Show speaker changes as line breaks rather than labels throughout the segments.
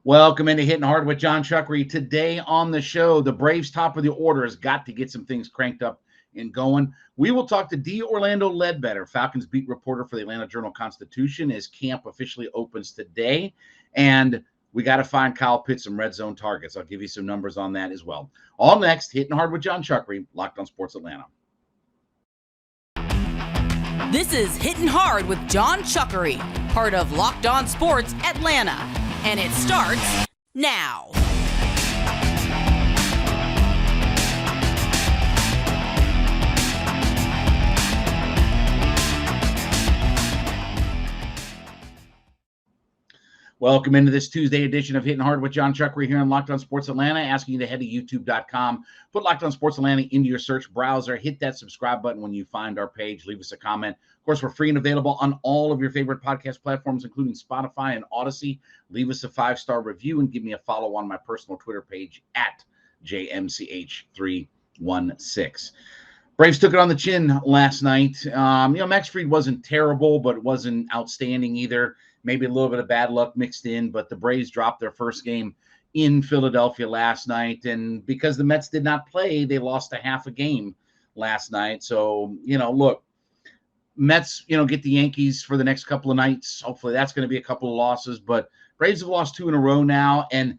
Welcome into Hittin Hard with Jon Chuckery. Today on the show, the Braves top of the order has got to get some things cranked up and going. We will talk to D. Orlando Ledbetter, Falcons beat reporter for the Atlanta Journal-Constitution, as camp officially opens today. And we got to find Kyle Pitts some red zone targets. I'll give you some numbers on that as well. All next, Hittin Hard with Jon Chuckery, Locked on Sports Atlanta.
This is Hittin Hard with Jon Chuckery, part of Locked on Sports Atlanta. And it starts now.
Welcome into this Tuesday edition of Hittin Hard with Jon Chuckery here on Locked on Sports Atlanta. Asking you to head to youtube.com, put Locked on Sports Atlanta into your search browser, hit that subscribe button when you find our page, leave us a comment. Of course, we're free and available on all of your favorite podcast platforms, including Spotify and Odyssey. Leave us a 5-star review and give me a follow on my personal Twitter page at JMCH316. Braves took it on the chin last night. Max Fried wasn't terrible, but it wasn't outstanding either. Maybe a little bit of bad luck mixed in, but the Braves dropped their first game in Philadelphia last night. And because the Mets did not play, they lost a half a game last night. So, look, Mets, get the Yankees for the next couple of nights. Hopefully that's going to be a couple of losses, but Braves have lost 2 in a row now. And,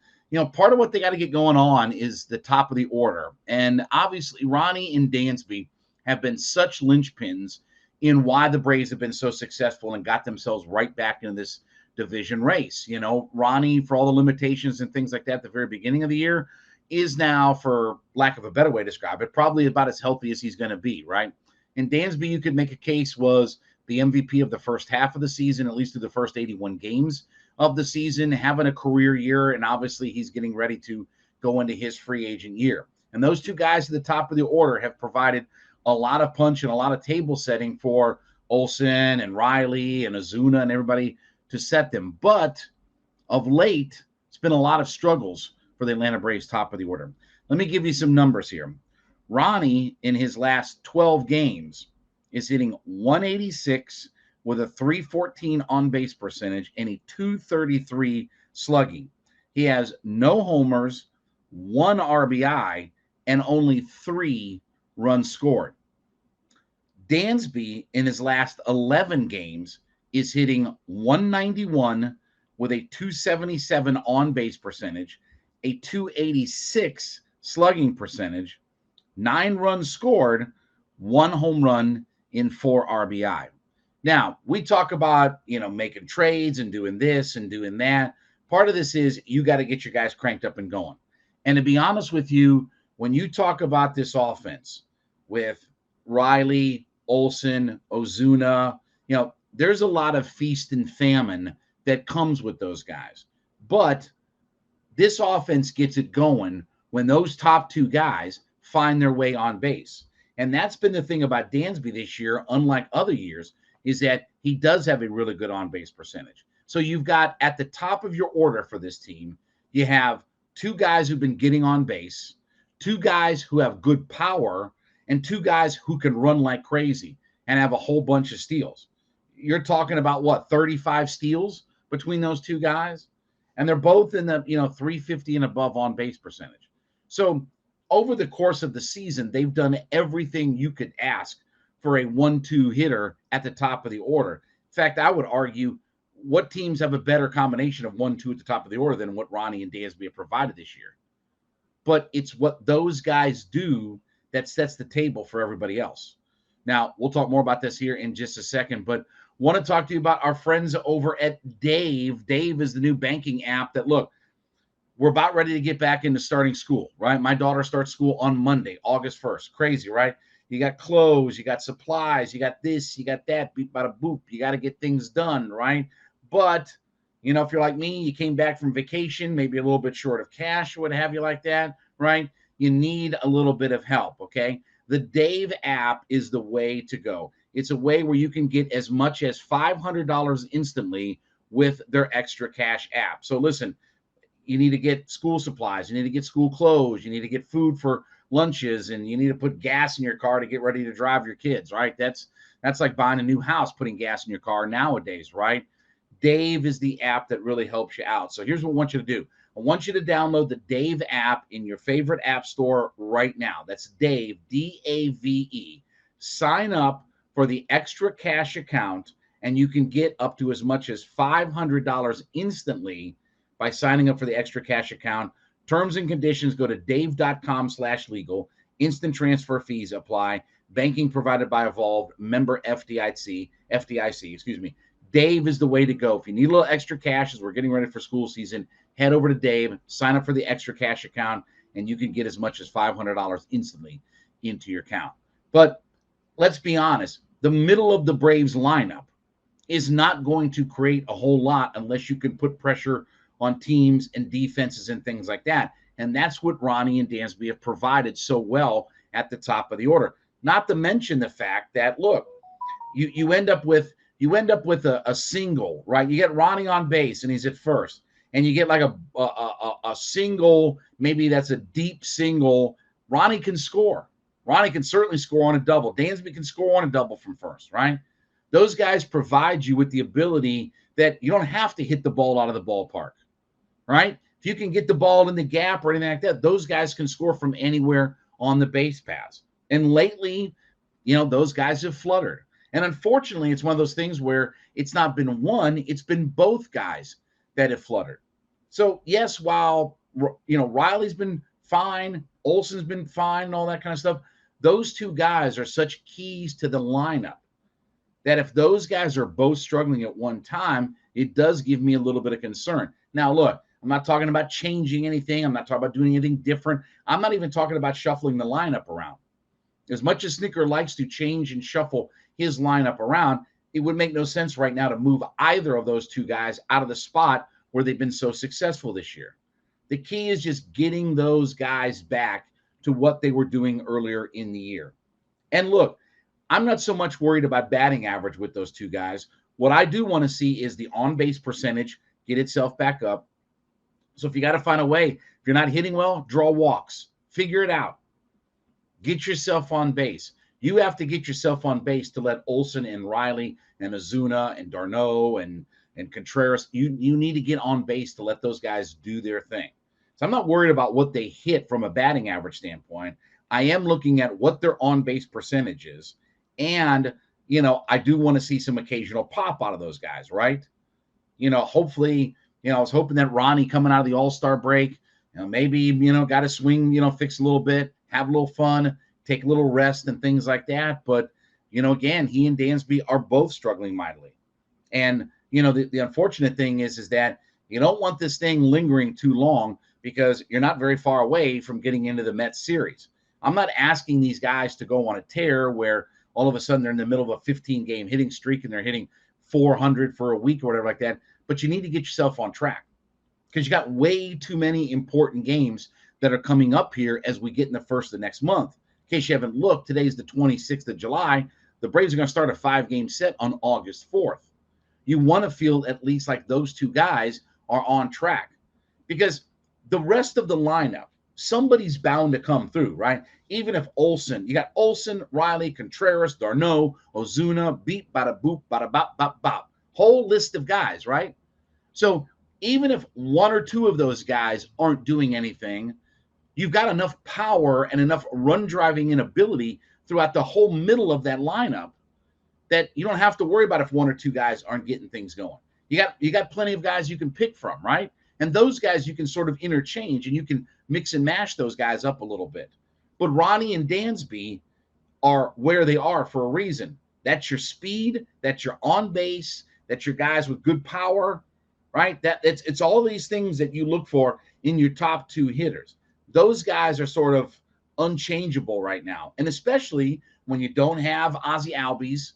part of what they got to get going on is the top of the order. And obviously Ronnie and Dansby have been such linchpins in why the Braves have been so successful and got themselves right back into this division race. Ronnie, for all the limitations and things like that at the very beginning of the year, is now, for lack of a better way to describe it, probably about as healthy as he's going to be, right? And Dansby, you could make a case, was the MVP of the first half of the season, at least through the first 81 games of the season, having a career year, and obviously he's getting ready to go into his free agent year. And those two guys at the top of the order have provided a lot of punch and a lot of table setting for Olsen and Riley and Acuna and everybody to set them. But of late, it's been a lot of struggles for the Atlanta Braves top of the order. Let me give you some numbers here. Ronnie, in his last 12 games, is hitting 186 with a 314 on-base percentage and a 233 slugging. He has no homers, 1 RBI, and only 3 runs scored. Dansby, in his last 11 games, is hitting 191 with a 277 on-base percentage, a 286 slugging percentage, 9 runs scored, 1 home run in 4 RBI. Now, we talk about, making trades and doing this and doing that. Part of this is you got to get your guys cranked up and going. And to be honest with you, when you talk about this offense with Riley, Olsen, Acuna, there's a lot of feast and famine that comes with those guys. But this offense gets it going when those top 2 guys find their way on base. And that's been the thing about Dansby this year, unlike other years, is that he does have a really good on-base percentage. So you've got at the top of your order for this team, you have 2 guys who've been getting on base, 2 guys who have good power, and 2 guys who can run like crazy and have a whole bunch of steals. You're talking about 35 steals between those 2 guys? And they're both in the, 350 and above on base percentage. So over the course of the season, they've done everything you could ask for a 1-2 hitter at the top of the order. In fact, I would argue, what teams have a better combination of 1-2 at the top of the order than what Ronnie and Dansby have provided this year? But it's what those guys do that sets the table for everybody else. Now, we'll talk more about this here in just a second, but want to talk to you about our friends over at Dave. Dave is the new banking app that, look, we're about ready to get back into starting school, right? My daughter starts school on Monday, August 1st. Crazy, right? You got clothes, you got supplies, you got this, you got that, beep, bada, boop. You got to get things done, right? But, if you're like me, you came back from vacation, maybe a little bit short of cash or what have you like that, right? You need a little bit of help, okay? The Dave app is the way to go. It's a way where you can get as much as $500 instantly with their extra cash app. So listen, you need to get school supplies, you need to get school clothes, you need to get food for lunches, and you need to put gas in your car to get ready to drive your kids, right? That's like buying a new house, putting gas in your car nowadays, right? Dave is the app that really helps you out. So here's what I want you to do. I want you to download the Dave app in your favorite app store right now. That's Dave, D-A-V-E. Sign up for the extra cash account, and you can get up to as much as $500 instantly by signing up for the extra cash account. Terms and conditions, go to dave.com/legal. Instant transfer fees apply. Banking provided by Evolved, member FDIC, excuse me. Dave is the way to go. If you need a little extra cash as we're getting ready for school season, head over to Dave, sign up for the extra cash account, and you can get as much as $500 instantly into your account. But let's be honest, the middle of the Braves lineup is not going to create a whole lot unless you can put pressure on teams and defenses and things like that. And that's what Ronnie and Dansby have provided so well at the top of the order. Not to mention the fact that, look, you end up with a single, right? You get Ronnie on base and he's at first, and you get like a single, maybe that's a deep single. Ronnie can score. Ronnie can certainly score on a double. Dansby can score on a double from first, right? Those guys provide you with the ability that you don't have to hit the ball out of the ballpark, right? If you can get the ball in the gap or anything like that, those guys can score from anywhere on the base paths. And lately, those guys have fluttered. And unfortunately, it's one of those things where it's not been one, it's been both guys that have fluttered. So, yes, while, Riley's been fine, Olson's been fine and all that kind of stuff, those two guys are such keys to the lineup that if those guys are both struggling at one time, it does give me a little bit of concern. Now, look, I'm not talking about changing anything. I'm not talking about doing anything different. I'm not even talking about shuffling the lineup around. As much as Snicker likes to change and shuffle his lineup around, it would make no sense right now to move either of those two guys out of the spot where they've been so successful this year. The key is just getting those guys back to what they were doing earlier in the year. And look, I'm not so much worried about batting average with those two guys. What I do want to see is the on-base percentage get itself back up. So if you got to find a way, if you're not hitting well, draw walks. Figure it out. Get yourself on base. You have to get yourself on base to let Olson and Riley and Ozuna and d'Arnaud and Contreras, you need to get on base to let those guys do their thing. So I'm not worried about what they hit from a batting average standpoint. I am looking at what their on-base percentage is. And, I do want to see some occasional pop out of those guys, right? Hopefully, I was hoping that Ronnie coming out of the All-Star break, maybe, got to swing, fix a little bit, have a little fun, take a little rest and things like that. But, again, he and Dansby are both struggling mightily. And, the unfortunate thing is that you don't want this thing lingering too long because you're not very far away from getting into the Mets series. I'm not asking these guys to go on a tear where all of a sudden they're in the middle of a 15-game hitting streak and they're hitting 400 for a week or whatever like that. But you need to get yourself on track because you got way too many important games that are coming up here as we get in the first of next month. In case you haven't looked, today's the 26th of July. The Braves are going to start a 5-game set on August 4th. You want to feel at least like those two guys are on track because the rest of the lineup, somebody's bound to come through, right? Even if Olson, you got Olson, Riley, Contreras, d'Arnaud, Ozuna, beep, bada boop, bada bop, bop, bop. Whole list of guys, right? So even if one or two of those guys aren't doing anything, you've got enough power and enough run driving and ability throughout the whole middle of that lineup that you don't have to worry about if one or two guys aren't getting things going. You got plenty of guys you can pick from, right? And those guys you can sort of interchange and you can mix and mash those guys up a little bit. But Ronnie and Dansby are where they are for a reason. That's your speed, that's your on base, that's your guys with good power, right? It's all these things that you look for in your top two hitters. Those guys are sort of unchangeable right now. And especially when you don't have Ozzie Albies,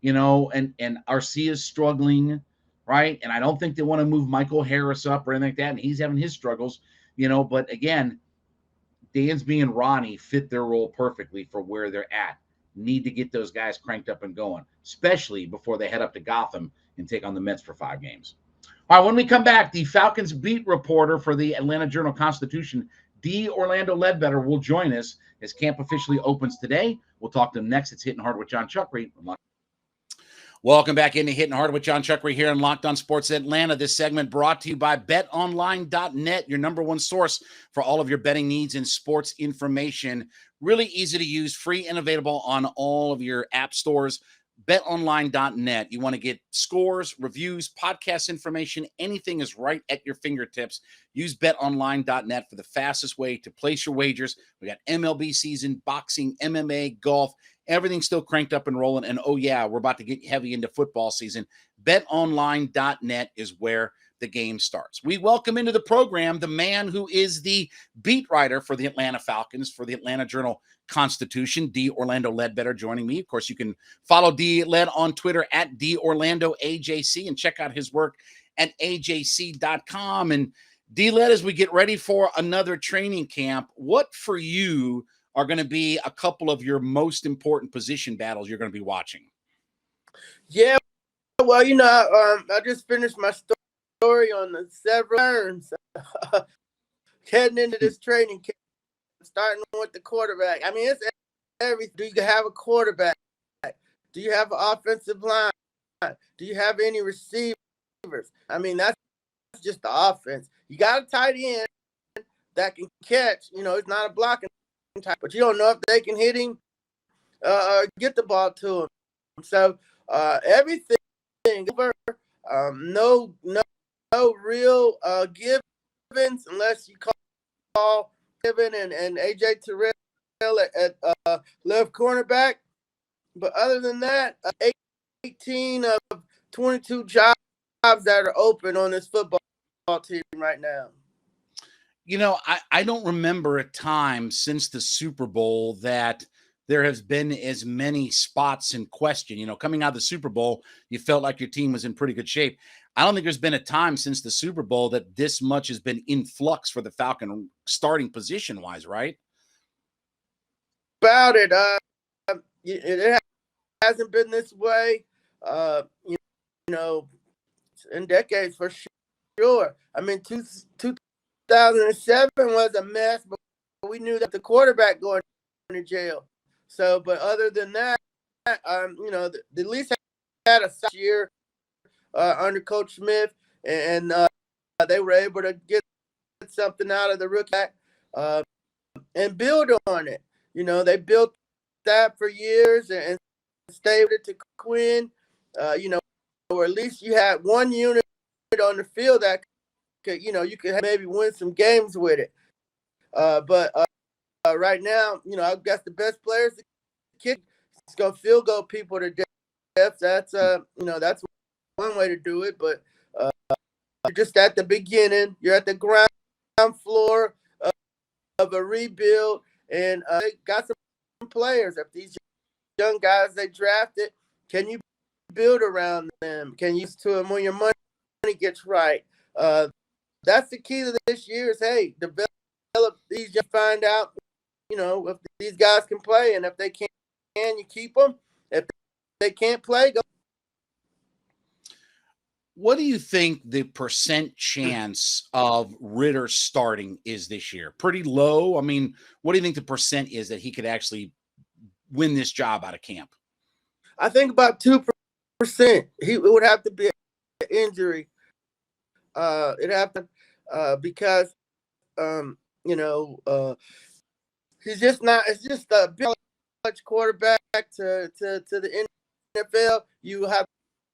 and Arcia's struggling, right? And I don't think they want to move Michael Harris up or anything like that. And he's having his struggles, but again, Dansby and Ronnie fit their role perfectly for where they're at. Need to get those guys cranked up and going, especially before they head up to Gotham and take on the Mets for 5 games. All right, when we come back, the Falcons beat reporter for the Atlanta Journal-Constitution, D. Orlando Ledbetter, will join us as camp officially opens today. We'll talk to him next. It's Hittin' Hard with Jon Chuckery. Welcome back into Hittin Hard with Jon Chuckery here on Locked On Sports Atlanta. This segment brought to you by BetOnline.net, your number one source for all of your betting needs and sports information. Really easy to use, free and available on all of your app stores. BetOnline.net. You want to get scores, reviews, podcast information, anything is right at your fingertips. Use BetOnline.net for the fastest way to place your wagers. We got MLB season, boxing, MMA, golf. Everything's still cranked up and rolling. And, oh, yeah, we're about to get heavy into football season. BetOnline.net is where the game starts. We welcome into the program the man who is the beat writer for the Atlanta Falcons, for the Atlanta Journal-Constitution, D. Orlando Ledbetter, joining me. Of course, you can follow D. Led on Twitter at DOrlandoAJC and check out his work at AJC.com. And D. Led, as we get ready for another training camp, what for you are going to be a couple of your most important position battles you're going to be watching?
Yeah, well, I just finished my story on the several turns heading into this training camp, starting with the quarterback. I mean, it's everything. Do you have a quarterback? Do you have an offensive line? Do you have any receivers? I mean, that's just the offense. You got a tight end that can catch. It's not a blocking type, but you don't know if they can hit him or get the ball to him. So everything over, no real givens unless you call Given and AJ Terrell at left cornerback. But other than that, 18 of 22 jobs that are open on this football team right now.
I don't remember a time since the Super Bowl that there has been as many spots in question. Coming out of the Super Bowl, you felt like your team was in pretty good shape. I don't think there's been a time since the Super Bowl that this much has been in flux for the Falcon starting position-wise, right?
About it, it hasn't been this way, in decades for sure. I mean, 2007 was a mess, but we knew that the quarterback going to jail. So, but other than that, the Leafs had a year under Coach Smith, and they were able to get something out of the rookie and build on it. They built that for years and stayed with it to Quinn. Or at least you had one unit on the field that could, you could maybe win some games with it. But right now, I guess the best players to kick. It's going to field goal people to death. That's that's one way to do it. But you're just at the beginning. You're at the ground floor of a rebuild, and they got some players. If these young guys they drafted, can you build around them? Can you use to them when your money gets right? That's the key to this year is, hey, develop these, find out, if these guys can play, and if they can, you keep them. If they can't play, go.
What do you think the percent chance of Ridder starting is this year? Pretty low. I mean, what do you think the percent is that he could actually win this job out of camp?
I think about 2%. It would have to be an injury. It happened because, he's just not. It's just a big quarterback to the NFL. You have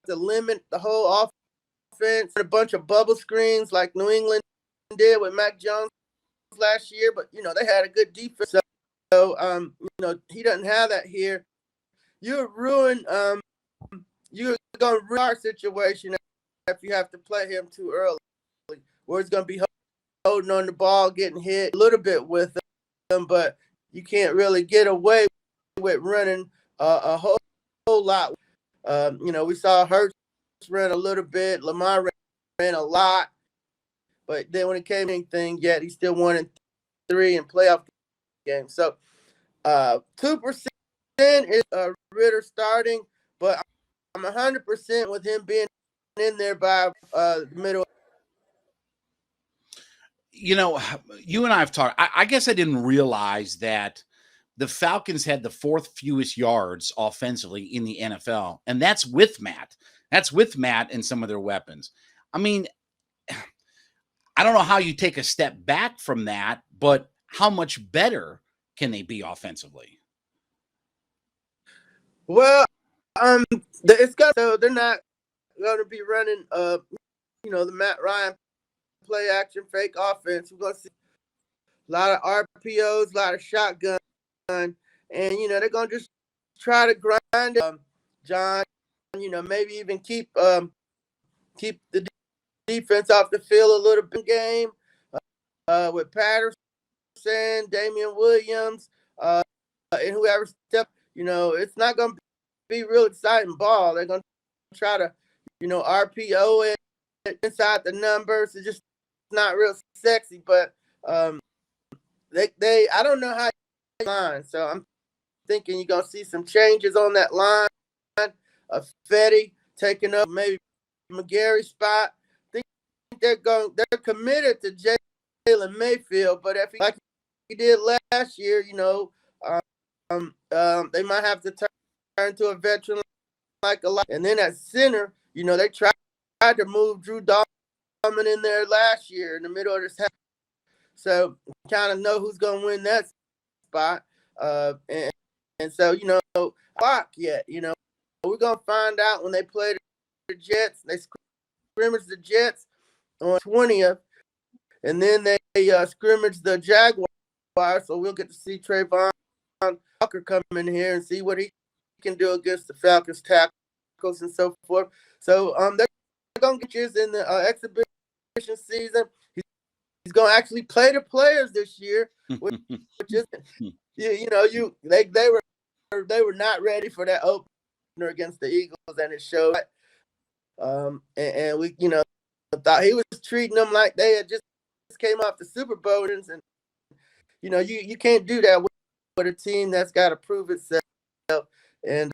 to limit the whole offense. A bunch of bubble screens like New England did with Mac Jones last year, but they had a good defense. So he doesn't have that here. You're gonna ruin our situation if you have to play him too early, where he's gonna be holding on the ball, getting hit a little bit with him, but you can't really get away with running a whole lot. We saw Hurts run a little bit, Lamar ran a lot, but then when it came to anything, yet he still won in 3 in playoff games. So 2% is Ridder starting, but I'm 100% with him being in there by the middle.
You and I have talked. I guess I didn't realize that the Falcons had the fourth fewest yards offensively in the NFL, and that's with Matt. That's with Matt and some of their weapons. I mean, I don't know how you take a step back from that, but how much better can they be offensively?
Well, it's got so they're not going to be running, the Matt Ryan play action fake offense. We're going to see a lot of RPOs, a lot of shotgun, and they're going to just try to grind it. John, maybe even keep the defense off the field a little bit game with Patterson, Damian Williams, and whoever step. It's not going to be real exciting ball. They're going to try to, RPO it inside the numbers. It's just not real sexy, but I don't know how line. So I'm thinking you're gonna see some changes on that line. Fetty taking up maybe McGarry's spot. I think they're committed to Jalen Mayfield, but if like he did last year, they might have to turn to a veteran like a lot. And then at center, they tried to move Drew Dalman in there last year in the middle of this half. So kind of know who's going to win that spot. And so, clock yet, we're going to find out when they play the Jets. They scrimmage the Jets on 20th, and then they scrimmage the Jaguars. So we'll get to see Trayvon Walker come in here and see what he can do against the Falcons tackles and so forth. So they're going to get you in the exhibition season. He's going to actually play the players this year, which is, they were not ready for that opener against the Eagles, and it showed. And we, thought he was treating them like they had just came off the Super Bowl, and you can't do that with a team that's got to prove itself. And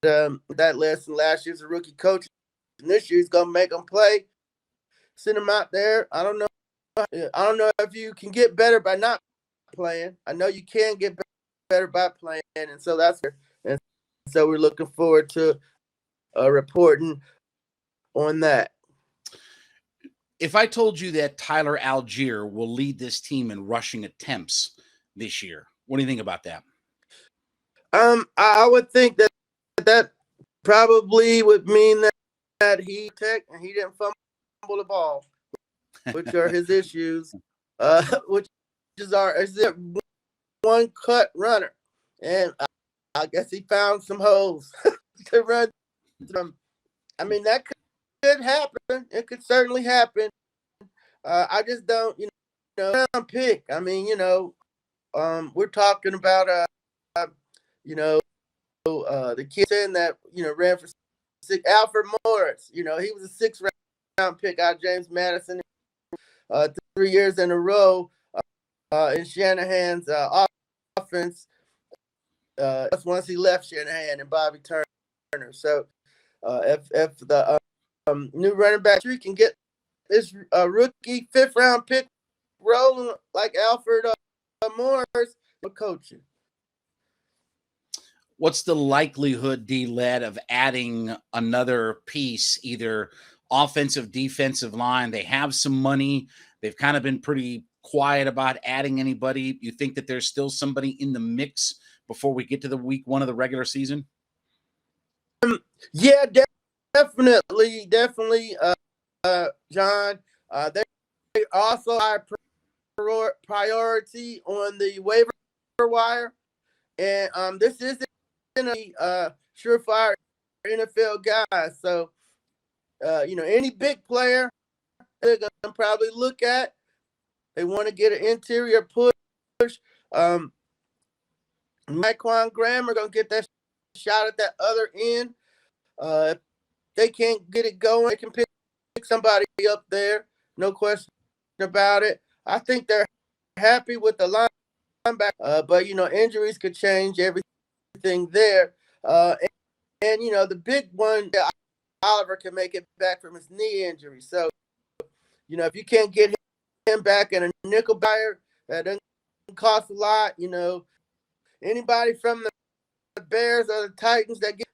that lesson last year's a rookie coach, and this year he's going to make them play, send them out there. I don't know if you can get better by not playing. I know you can get better by playing, and so so we're looking forward to reporting on that.
If I told you that Tyler Algier will lead this team in rushing attempts this year, what do you think about that?
I would think that probably would mean that he didn't fumble the ball, which are his issues, which is a one-cut runner. And I guess he found some holes to run from. I mean, that could happen. It could certainly happen. I just don't, round pick. I mean, we're talking about, the kid that, ran for Alfred Morris. He was a sixth-round pick out of James Madison 3 years in a row in Shanahan's offense. That's once he left Shanahan and Bobby Turner. So if the new running back tree can get this rookie fifth-round pick rolling like Alfred Morris, we're coaching.
What's the likelihood, D-Led, of adding another piece, either offensive, defensive line? They have some money. They've kind of been pretty quiet about adding anybody. You think that there's still somebody in the mix before we get to the week one of the regular season?
Yeah, definitely, John. They also are priority on the waiver wire, and this isn't a surefire NFL guy. So, any big player they're gonna probably look at. They want to get an interior push. Myquan Graham are gonna get that shot at that other end. If they can't get it going, they can pick somebody up there. No question about it. I think they're happy with the linebacker, but injuries could change everything there. And the big one, Oliver can make it back from his knee injury. So, if you can't get him back in a nickel buyer, that doesn't cost a lot. anybody from the Bears or the Titans that get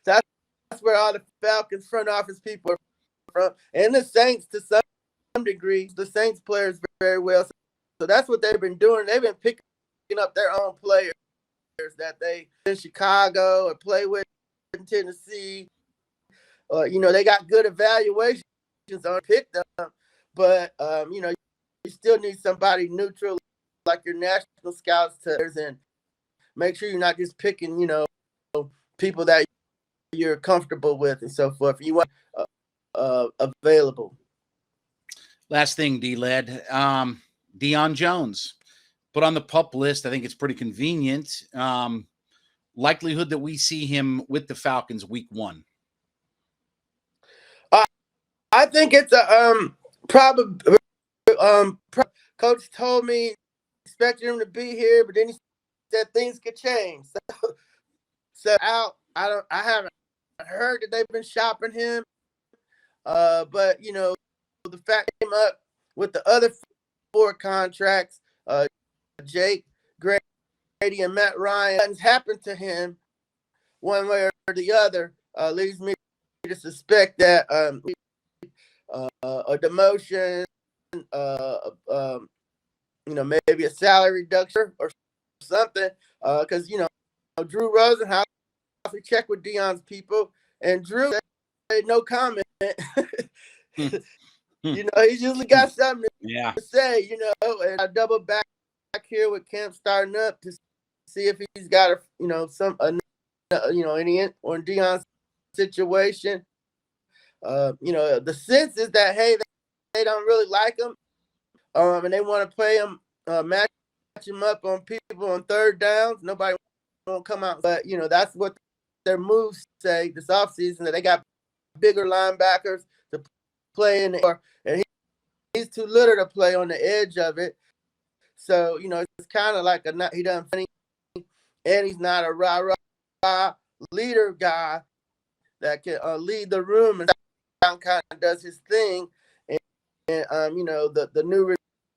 that's where all the Falcons front office people are from, and the Saints to some degree. The Saints players very well. So that's what they've been doing. They've been picking up their own players that they in Chicago or play with in Tennessee. They got good evaluations on pick them, but you still need somebody neutral like your national scouts and make sure you're not just picking, people that you're comfortable with and so forth. You want available.
Last thing, D-Led. Deion Jones put on the PUP list. I think it's pretty convenient. Likelihood that we see him with the Falcons week 1.
I think it's a probably. Coach told me expected him to be here, but then he said things could change. So out. I haven't heard that they've been shopping him. But the fact came up with the other 4 contracts, Jake, Grady, and Matt Ryan. Nothing's happened to him one way or the other. Leads me to suspect that a demotion, maybe a salary reduction or something. Because Drew Rosenhaus, we checked with Deion's people, and Drew said no comment. He's usually got something to say, and I double back here with camp starting up to see if he's got any on Deion's situation. The sense is that, hey, they don't really like him, and they want to play him, match him up on people on third downs. Nobody won't come out, but that's what their moves say this offseason, that they got bigger linebackers to play in the, and he's too little to play on the edge of it. So, it's kind of like he doesn't funny, and he's not a rah-rah leader guy that can lead the room and kind of does his thing. And the new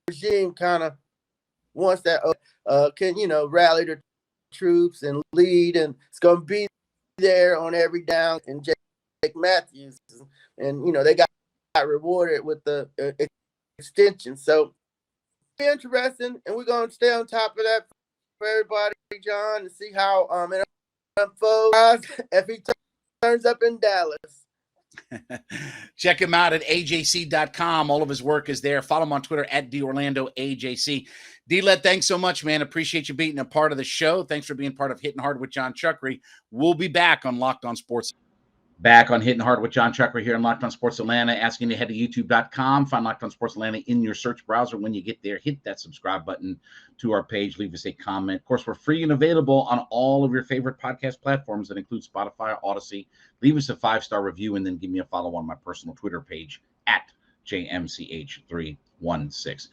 regime kind of wants that can rally the troops and lead, and it's going to be there on every down. And Jake Matthews, and they got rewarded with the extension. So interesting, and we're going to stay on top of that for everybody, John, to see how it unfolds if he turns up in Dallas.
Check him out at ajc.com. All of his work is there. Follow him on Twitter at DOrlandoAJC. D-Led, thanks so much, man. Appreciate you being a part of the show. Thanks for being part of Hittin Hard with Jon Chuckery. We'll be back on Locked On Sports. Back on Hittin Hard with Jon Chuckery here on Locked On Sports Atlanta. Asking you to head to youtube.com. Find Locked On Sports Atlanta in your search browser. When you get there, hit that subscribe button to our page. Leave us a comment. Of course, we're free and available on all of your favorite podcast platforms that include Spotify, Odyssey. Leave us a 5-star review and then give me a follow on my personal Twitter page at JMCH316.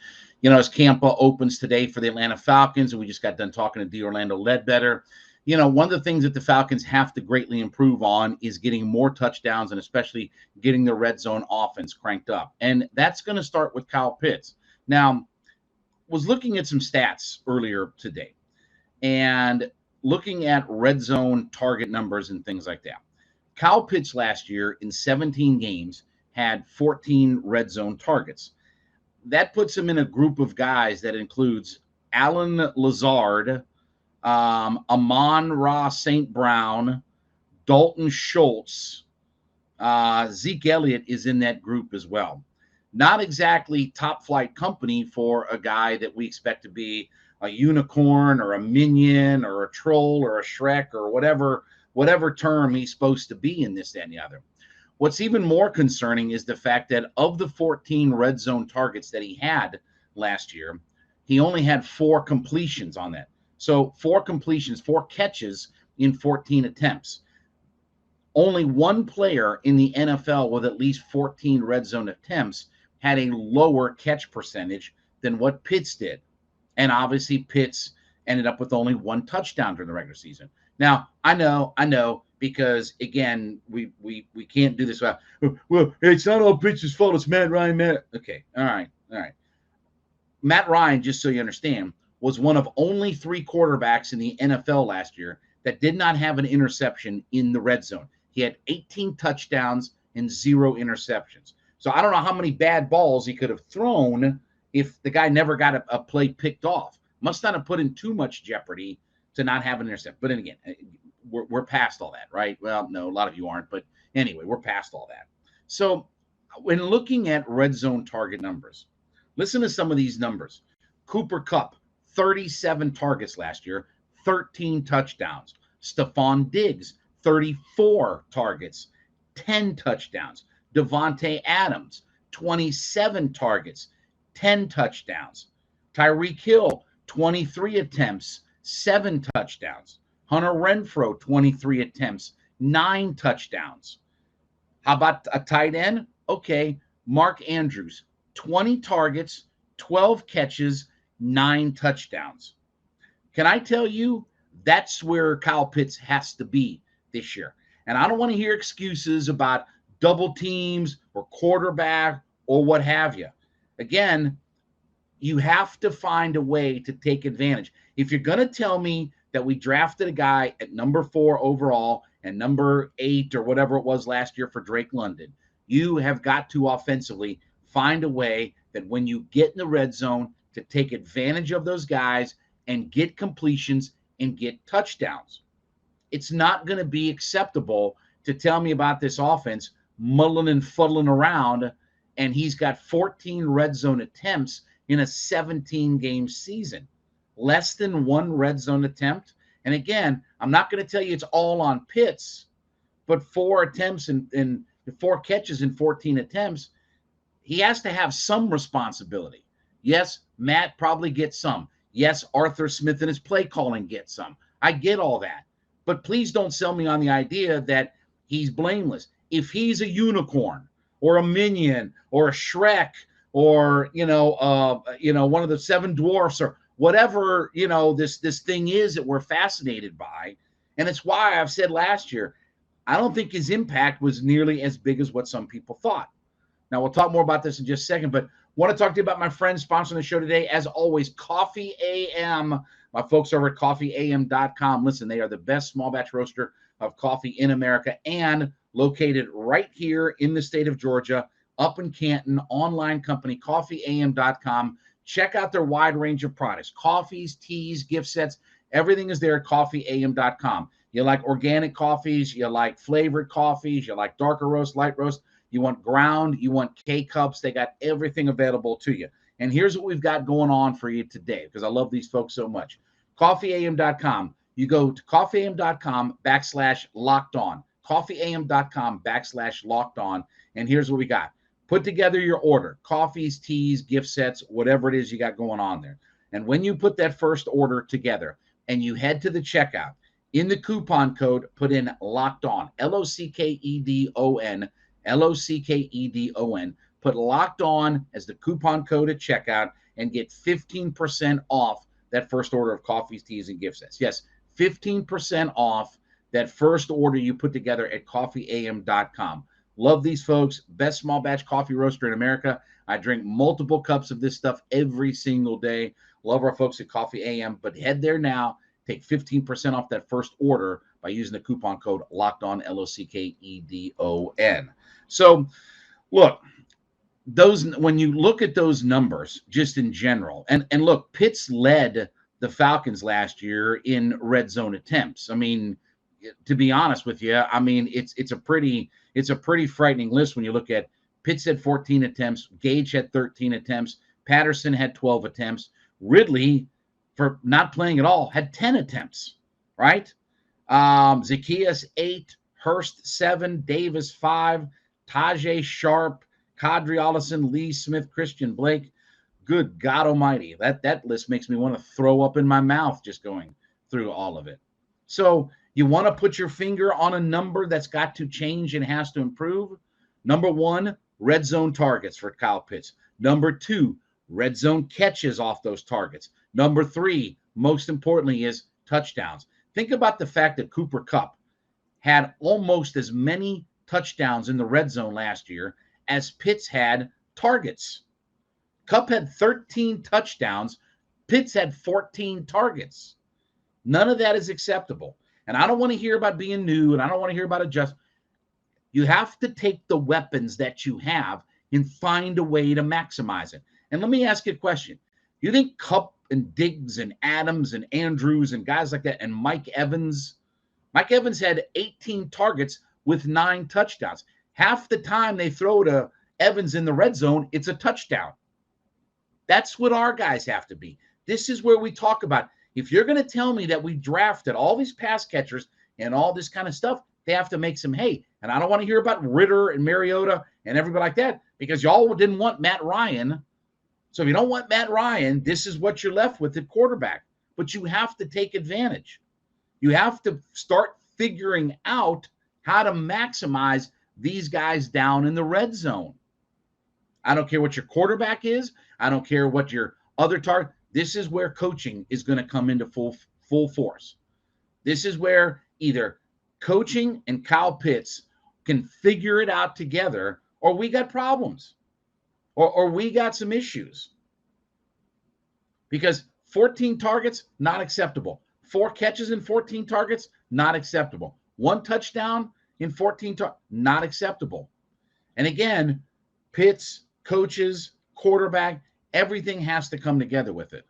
As camp opens today for the Atlanta Falcons, and we just got done talking to Orlando Ledbetter. One of the things that the Falcons have to greatly improve on is getting more touchdowns and especially getting the red zone offense cranked up. And that's going to start with Kyle Pitts. Now, was looking at some stats earlier today and looking at red zone target numbers and things like that. Kyle Pitts last year in 17 games had 14 red zone targets. That puts him in a group of guys that includes Allen Lazard, Amon-Ra St. Brown, Dalton Schultz, Zeke Elliott is in that group as well. Not exactly top flight company for a guy that we expect to be a unicorn or a minion or a troll or a Shrek or whatever term he's supposed to be in this, that, and the other. What's even more concerning is the fact that of the 14 red zone targets that he had last year, he only had 4 completions on that. So 4 completions, 4 catches in 14 attempts. Only one player in the NFL with at least 14 red zone attempts had a lower catch percentage than what Pitts did. And obviously Pitts ended up with only 1 touchdown during the regular season. Now, I know, because again, we can't do this. Well, it's not all Pitts' fault. It's Matt Ryan. Okay, all right. Matt Ryan, just so you understand, was one of only 3 quarterbacks in the NFL last year that did not have an interception in the red zone. He had 18 touchdowns and 0 interceptions. So I don't know how many bad balls he could have thrown if the guy never got a play picked off. Must not have put in too much jeopardy to not have an intercept. But then again, we're past all that, right? Well, no, a lot of you aren't. But anyway, we're past all that. So when looking at red zone target numbers, listen to some of these numbers. Cooper Kupp, 37 targets last year, 13 touchdowns. Stephon Diggs, 34 targets, 10 touchdowns. Devontae Adams, 27 targets, 10 touchdowns. Tyreek Hill, 23 attempts, 7 touchdowns. Hunter Renfrow, 23 attempts, 9 touchdowns. How about a tight end? Okay, Mark Andrews, 20 targets, 12 catches, 9 touchdowns. Can I tell you, that's where Kyle Pitts has to be this year. And I don't want to hear excuses about double teams or quarterback or what have you. Again, you have to find a way to take advantage. If you're going to tell me that we drafted a guy at number 4 overall and number 8 or whatever it was last year for Drake London, you have got to offensively find a way that when you get in the red zone to take advantage of those guys and get completions and get touchdowns. It's not going to be acceptable to tell me about this offense muddling and fuddling around, and he's got 14 red zone attempts in a 17-game season. Less than 1 red zone attempt. And again, I'm not going to tell you it's all on Pitts, but 4 attempts and 4 catches in 14 attempts, he has to have some responsibility. Yes, Matt probably gets some. Yes, Arthur Smith and his play calling gets some. I get all that. But please don't sell me on the idea that he's blameless. If he's a unicorn or a minion or a Shrek or, one of the 7 dwarfs or whatever, this thing is that we're fascinated by. And it's why I've said last year, I don't think his impact was nearly as big as what some people thought. Now, we'll talk more about this in just a second, but want to talk to you about my friends sponsoring the show today. As always, Coffee AM. My folks over at coffeeam.com. Listen, they are the best small batch roaster of coffee in America and located right here in the state of Georgia, up in Canton. Online company, coffeeam.com. Check out their wide range of products, coffees, teas, gift sets. Everything is there at coffeeam.com. You like organic coffees, you like flavored coffees, you like darker roast, light roast, you want ground, you want K-Cups. They got everything available to you. And here's what we've got going on for you today, because I love these folks so much. Coffeeam.com. You go to coffeeam.com/lockedon. Coffeeam.com/lockedon. And here's what we got. Put together your order, coffees, teas, gift sets, whatever it is you got going on there. And when you put that first order together and you head to the checkout, in the coupon code, put in Locked On, LOCKEDON, LOCKEDON. Put Locked On as the coupon code at checkout and get 15% off that first order of coffees, teas, and gift sets. Yes, 15% off that first order you put together at coffeeam.com. Love these folks. Best small batch coffee roaster in America. I drink multiple cups of this stuff every single day. Love our folks at Coffee AM. But head there now. Take 15% off that first order by using the coupon code LOCKEDON, LOCKEDON. So, look, when you look at those numbers just in general, and look, Pitts led the Falcons last year in red zone attempts. I mean, to be honest with you, I mean, it's a pretty frightening list when you look at Pitts had 14 attempts, Gage had 13 attempts, Patterson had 12 attempts, Ridley, for not playing at all, had 10 attempts, right? Zacchaeus 8, Hurst 7, Davis 5, Tajay Sharp, Kadri Ollison, Lee Smith, Christian Blake. Good God Almighty, that list makes me want to throw up in my mouth just going through all of it. So you want to put your finger on a number that's got to change and has to improve. Number 1, red zone targets for Kyle Pitts. Number 2, red zone catches off those targets. Number 3, most importantly, is touchdowns. Think about the fact that Cooper Kupp had almost as many touchdowns in the red zone last year as Pitts had targets. Kupp had 13 touchdowns Pitts had 14 targets. None of that is acceptable. And I don't want to hear about being new, and I don't want to hear about adjust. You have to take the weapons that you have and find a way to maximize it. And let me ask you a question. You think Kupp and Diggs and Adams and Andrews and guys like that and Mike Evans had 18 targets with 9 touchdowns. Half the time they throw to Evans in the red zone, it's a touchdown. That's what our guys have to be. This is where we talk about, if you're going to tell me that we drafted all these pass catchers and all this kind of stuff, they have to make some hay. And I don't want to hear about Ridder and Mariota and everybody like that, because y'all didn't want Matt Ryan. So if you don't want Matt Ryan, this is what you're left with at quarterback. But you have to take advantage. You have to start figuring out how to maximize these guys down in the red zone. I don't care what your quarterback is. I don't care what your other target. This is where coaching is going to come into full force. This is where either coaching and Kyle Pitts can figure it out together, or we got problems, or we got some issues. Because 14 targets, not acceptable. 4 catches in 14 targets, not acceptable. 1 touchdown in 14 targets, not acceptable. And again, Pitts, coaches, quarterback, everything has to come together with it.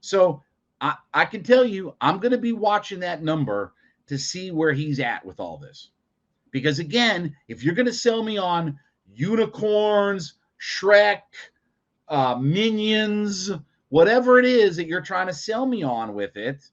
So I can tell you, I'm going to be watching that number to see where he's at with all this. Because again, if you're going to sell me on unicorns, Shrek, Minions, whatever it is that you're trying to sell me on with it,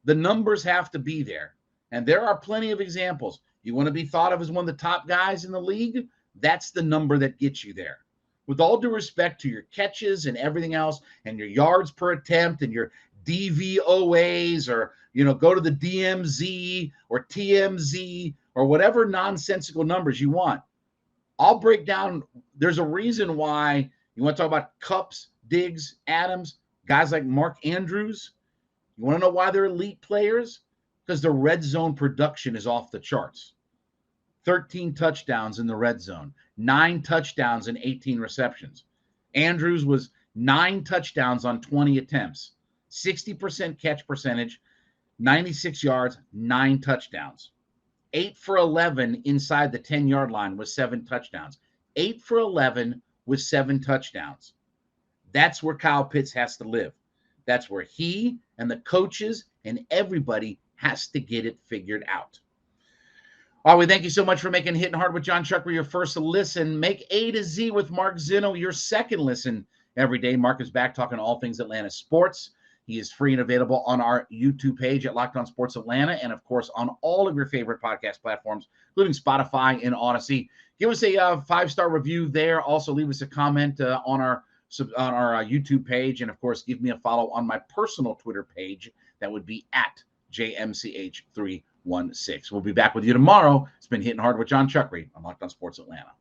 the numbers have to be there. And there are plenty of examples. You want to be thought of as one of the top guys in the league? That's the number that gets you there. With all due respect to your catches and everything else, and your yards per attempt and your DVOAs, or, go to the DMZ or TMZ or whatever nonsensical numbers you want. I'll break down. There's a reason why you want to talk about Kupps, Diggs, Adams, guys like Mark Andrews. You want to know why they're elite players? Because the red zone production is off the charts. 13 touchdowns in the red zone, 9 touchdowns and 18 receptions. Andrews was 9 touchdowns on 20 attempts, 60% catch percentage, 96 yards, 9 touchdowns. 8 for 11 inside the 10-yard line with 7 touchdowns. 8 for 11 with 7 touchdowns. That's where Kyle Pitts has to live. That's where he and the coaches and everybody has to get it figured out. All right, we thank you so much for making Hittin Hard with Jon Chuckery your first listen. Make A to Z with Mark Zinno your second listen every day. Mark is back talking all things Atlanta sports. He is free and available on our YouTube page at Locked On Sports Atlanta, and of course on all of your favorite podcast platforms, including Spotify and Odyssey. Give us a 5-star review there. Also, leave us a comment on our YouTube page, and of course, give me a follow on my personal Twitter page. That would be at JMCH316. We'll be back with you tomorrow. It's been Hittin Hard with Jon Chuckery on Locked On Sports Atlanta.